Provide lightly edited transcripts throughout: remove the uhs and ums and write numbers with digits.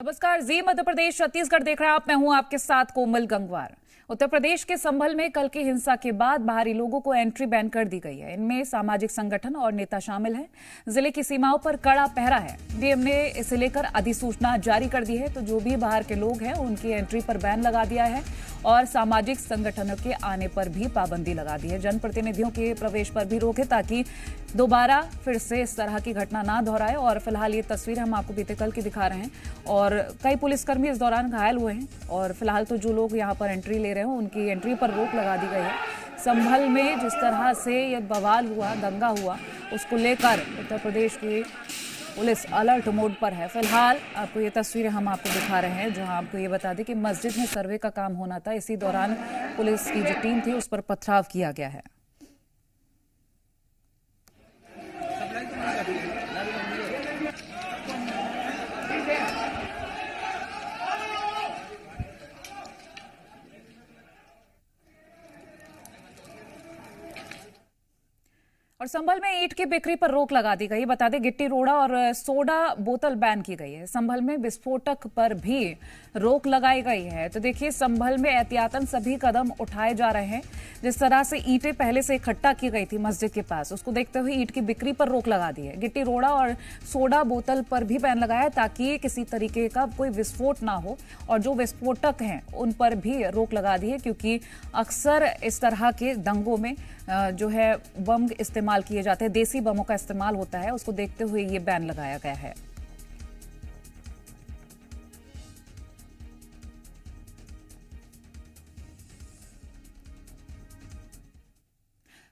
नमस्कार, जी मध्य प्रदेश छत्तीसगढ़ देख रहे हैं आप। मैं हूं आपके साथ कोमल गंगवार। उत्तर प्रदेश के संभल में कल की हिंसा के बाद बाहरी लोगों को एंट्री बैन कर दी गई है। इनमें सामाजिक संगठन और नेता शामिल हैं। जिले की सीमाओं पर कड़ा पहरा है। डीएम ने इसे लेकर अधिसूचना जारी कर दी है, तो जो भी बाहर के लोग हैं उनकी एंट्री पर बैन लगा दिया है और सामाजिक संगठनों के आने पर भी पाबंदी लगा दी है। जनप्रतिनिधियों के प्रवेश पर भी रोक है ताकि दोबारा फिर से इस तरह की घटना ना दोहराए। और फिलहाल ये तस्वीर हम आपको बीते कल की दिखा रहे हैं और कई पुलिसकर्मी इस दौरान घायल हुए हैं। और फिलहाल तो जो लोग यहाँ पर एंट्री ले रहे हैं उनकी एंट्री पर रोक लगा दी गई है। संभल में जिस तरह से ये बवाल हुआ, दंगा हुआ, उसको लेकर उत्तर प्रदेश की पुलिस अलर्ट मोड पर है। फिलहाल आपको ये तस्वीरें हम आपको दिखा रहे हैं, जहां आपको ये बता दें कि मस्जिद में सर्वे का काम होना था। इसी दौरान पुलिस की जो टीम थी उस पर पथराव किया गया है। और संभल में ईंट की बिक्री पर रोक लगा दी गई। बता दें, गिट्टी रोड़ा और सोडा बोतल बैन की गई है। संभल में विस्फोटक पर भी रोक लगाई गई है। तो देखिए, संभल में एहतियातन सभी कदम उठाए जा रहे हैं। जिस तरह से ईंटें पहले से इकट्ठा की गई थी मस्जिद के पास, उसको देखते हुए ईंट की बिक्री पर रोक लगा दी है। गिट्टी रोड़ा और सोडा बोतल पर भी बैन लगाया है ताकि किसी तरीके का कोई विस्फोट ना हो। और जो विस्फोटक हैं उन पर भी रोक लगा दी है, क्योंकि अक्सर इस तरह के दंगों में जो है बम इस्तेमाल किए जाते हैं, देसी बमों का इस्तेमाल होता है। उसको देखते हुए ये बैन लगाया गया है।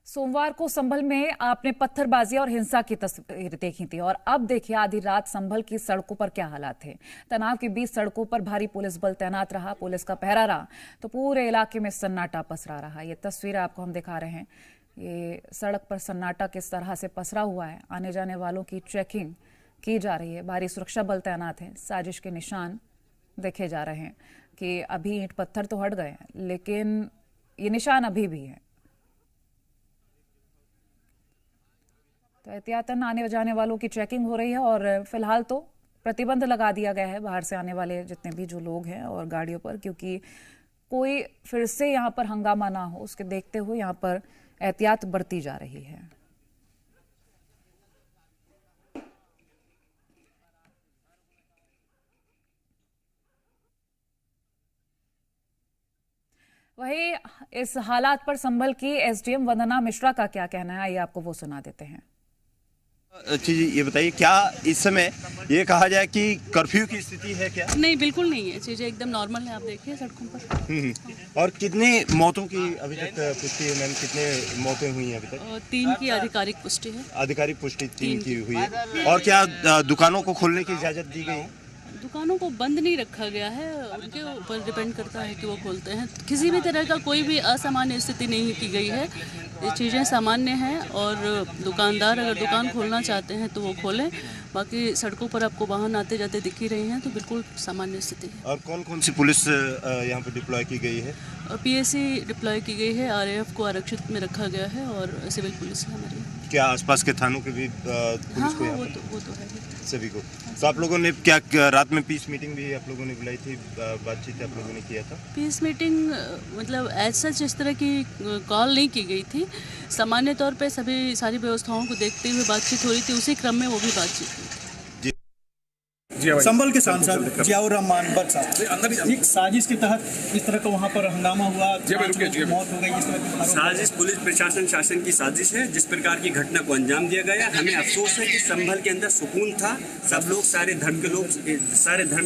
सोमवार को संभल में आपने पत्थरबाजी और हिंसा की तस्वीर देखी थी और अब देखिए आधी रात संभल की सड़कों पर क्या हालात थे। तनाव के बीच सड़कों पर भारी पुलिस बल तैनात रहा, पुलिस का पहरा रहा, तो पूरे इलाके में सन्नाटा पसरा रहा। ये तस्वीर आपको हम दिखा रहे हैं। ये सड़क पर सन्नाटा किस तरह से पसरा हुआ है। आने जाने वालों की चेकिंग की जा रही है। भारी सुरक्षा बल तैनात है। साजिश के निशान देखे जा रहे हैं कि अभी ईंट पत्थर तो हट गए हैं, लेकिन ये निशान अभी भी है। तो एहतियातन आने जाने वालों की चेकिंग हो रही है और फिलहाल तो प्रतिबंध लगा दिया गया है बाहर से आने वाले जितने भी जो लोग हैं और गाड़ियों पर, क्योंकि कोई फिर से यहाँ पर हंगामा ना हो, उसके देखते हुए यहाँ पर एहतियात बरती जा रही है। वही इस हालात पर संभल की एसडीएम वंदना मिश्रा का क्या कहना है, आइए आपको वो सुना देते हैं। अच्छा जी, ये बताइए, क्या इस समय ये कहा जाए कि कर्फ्यू की स्थिति है क्या? नहीं, बिल्कुल नहीं है। चीज़ें एकदम नॉर्मल है, आप देखिए सड़कों पर। और कितनी मौतों की अभी तक पुष्टि है मैम? कितने मौतें हुई हैं अभी तक? 3 की आधिकारिक पुष्टि है। आधिकारिक पुष्टि 3 की हुई है। और क्या दुकानों को खोलने की इजाजत दी गई? दुकानों को बंद नहीं रखा गया है, उनके ऊपर डिपेंड करता है कि वो खोलते हैं। किसी भी तरह का कोई भी असामान्य स्थिति नहीं की गई है। ये चीज़ें सामान्य हैं और दुकानदार अगर दुकान खोलना चाहते हैं तो वो खोलें। बाकी सड़कों पर आपको वाहन आते जाते दिख ही रहे हैं, तो बिल्कुल सामान्य स्थिति है। और कौन कौन सी पुलिस यहाँ पर डिप्लॉय की गई है? पीएसी डिप्लॉय की गई है, आरएएफ को आरक्षित में रखा गया है और सिविल पुलिस है हमारी। क्या आसपास के थानों के भी पुलिस को यहाँ पर? वो तो है सभी को। तो आप लोगों ने क्या रात में पीस मीटिंग भी आप लोगों ने बुलाई थी, बातचीत आप लोगों ने किया था? पीस मीटिंग मतलब एज सच इस तरह की कॉल नहीं की गई थी। सामान्य तौर पे सारी व्यवस्थाओं को देखते हुए बातचीत हो रही थी, उसी क्रम में वो भी बातचीत हुई थी। संभल के सांसद जियाउर रहमान बट साहब, एक साजिश के तहत इस तरह का वहाँ पर हंगामा हुआ, मौत हो गई, इस तरह की साजिश पुलिस प्रशासन शासन की साजिश है। जिस प्रकार की घटना को अंजाम दिया गया, हमें अफसोस है कि संभल के अंदर सुकून था। सब लोग सारे धर्म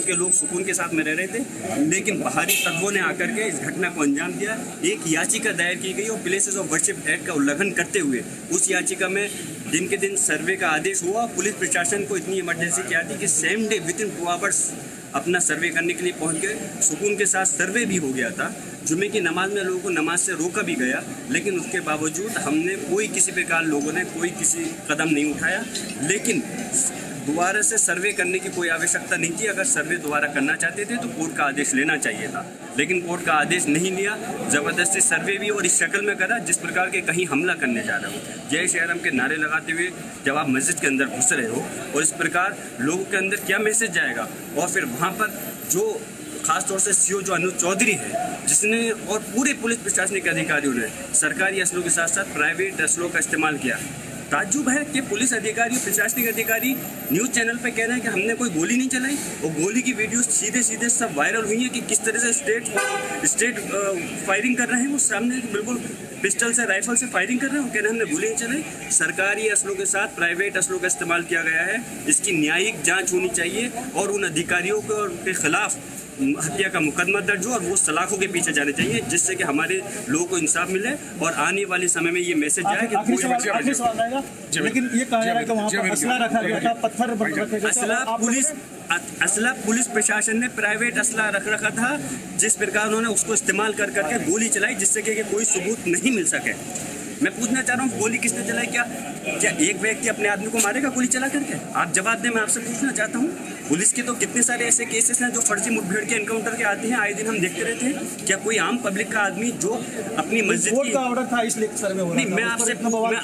के लोग सुकून के साथ में रह रहे थे, लेकिन बाहरी तत्वों ने आकर के इस घटना को अंजाम दिया। एक याचिका दायर की गई और प्लेसेस ऑफ वर्शिप एक्ट का उल्लंघन करते हुए उस याचिका में दिन के दिन सर्वे का आदेश हुआ। पुलिस प्रशासन को इतनी इमरजेंसी क्या थी कि same day with in 2 hours अपना सर्वे करने के लिए पहुंच गए। सुकून के साथ सर्वे भी हो गया था। जुम्मे की नमाज में लोगों को नमाज से रोका भी गया, लेकिन उसके बावजूद हमने किसी प्रकार लोगों ने कोई किसी कदम नहीं उठाया। लेकिन दोबारा से सर्वे करने की कोई आवश्यकता नहीं थी। अगर सर्वे दोबारा करना चाहते थे तो कोर्ट का आदेश लेना चाहिए था, लेकिन कोर्ट का आदेश नहीं लिया। ज़बरदस्ती सर्वे भी और इस शक्ल में करा जिस प्रकार के कहीं हमला करने जा रहे हो। जय श्री राम के नारे लगाते हुए जब आप मस्जिद के अंदर घुस रहे हो और इस प्रकार लोगों के अंदर क्या मैसेज जाएगा। और फिर वहाँ पर जो खासतौर से सीओ जो अनुज चौधरी है, जिसने और पूरे पुलिस प्रशासनिक अधिकारियों ने सरकारी असलों के साथ साथ प्राइवेट असलों का इस्तेमाल किया। ताज्जुब है कि पुलिस अधिकारी, प्रशासनिक अधिकारी न्यूज़ चैनल पे कह रहे हैं कि हमने कोई गोली नहीं चलाई, और गोली की वीडियो सीधे सीधे सब वायरल हुई है कि किस तरह से स्टेट फायरिंग कर रहे हैं। वो सामने बिल्कुल पिस्टल से, राइफल से फायरिंग कर रहे हैं, वो कह रहे हैं हमने गोली नहीं चलाई। सरकारी असलों के साथ प्राइवेट असलों का इस्तेमाल किया गया है। इसकी न्यायिक जाँच होनी चाहिए और उन अधिकारियों के खिलाफ हत्या का मुकदमा दर्ज हो और वो सलाखों के पीछे जाने चाहिए, जिससे कि हमारे लोगों को इंसाफ मिले और आने वाले समय में ये मैसेज जाए कि आखिरी सवाल रहेगा। लेकिन ये कहा जा रहा है कि वहाँ पर असला रखा गया था, पत्थर रखे गए थे। असला पुलिस प्रशासन ने प्राइवेट असला रख रखा था, जिस प्रकार उन्होंने उसको इस्तेमाल कर करके गोली चलाई, जिससे कि कोई सबूत नहीं मिल सके। मैं पूछना चाह रहा हूँ गोली किसने चलाई? क्या एक व्यक्ति अपने आदमी को मारेगा गोली चला करके? आप जवाब दें, मैं आपसे पूछना चाहता हूँ। पुलिस के तो कितने सारे ऐसे केसेस हैं जो फर्जी मुठभेड़ के एनकाउंटर के आते हैं, आए दिन हम देखते रहते हैं। क्या कोई आम पब्लिक का आदमी जो अपनी मस्जिद की का ऑर्डर था इसलिए सर्वे हो रहा नहीं,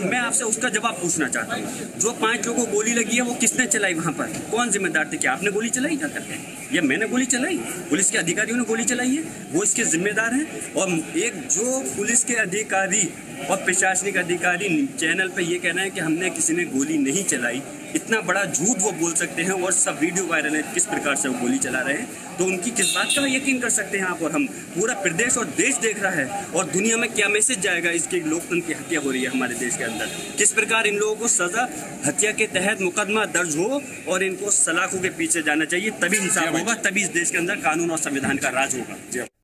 मैं आपसे उसका जवाब पूछना चाहता हूँ। जो 5 लोगों को गोली लगी है वो किसने चलाई? वहाँ पर कौन जिम्मेदार थे? क्या आपने गोली चलाई जा करके, या मैंने गोली चलाई? पुलिस के अधिकारियों ने गोली चलाई है, वो इसके जिम्मेदार हैं। और एक जो पुलिस के अधिकारी और प्रशासनिक अधिकारी चैनल पे ये कहना है कि हमने किसी ने गोली नहीं चलाई, इतना बड़ा झूठ वो बोल सकते हैं और सब वीडियो वायरल है किस प्रकार से वो गोली चला रहे हैं, तो उनकी किस बात का यकीन कर सकते हैं आप? और हम पूरा प्रदेश और देश देख रहा है और दुनिया में क्या मैसेज जाएगा इसके लोकतंत्र की हत्या हो रही है हमारे देश के अंदर। किस प्रकार इन लोगों को सजा, हत्या के तहत मुकदमा दर्ज हो और इनको सलाखों के पीछे जाना चाहिए, तभी इंसाफ होगा, तभी इस देश के अंदर कानून और संविधान का राज होगा।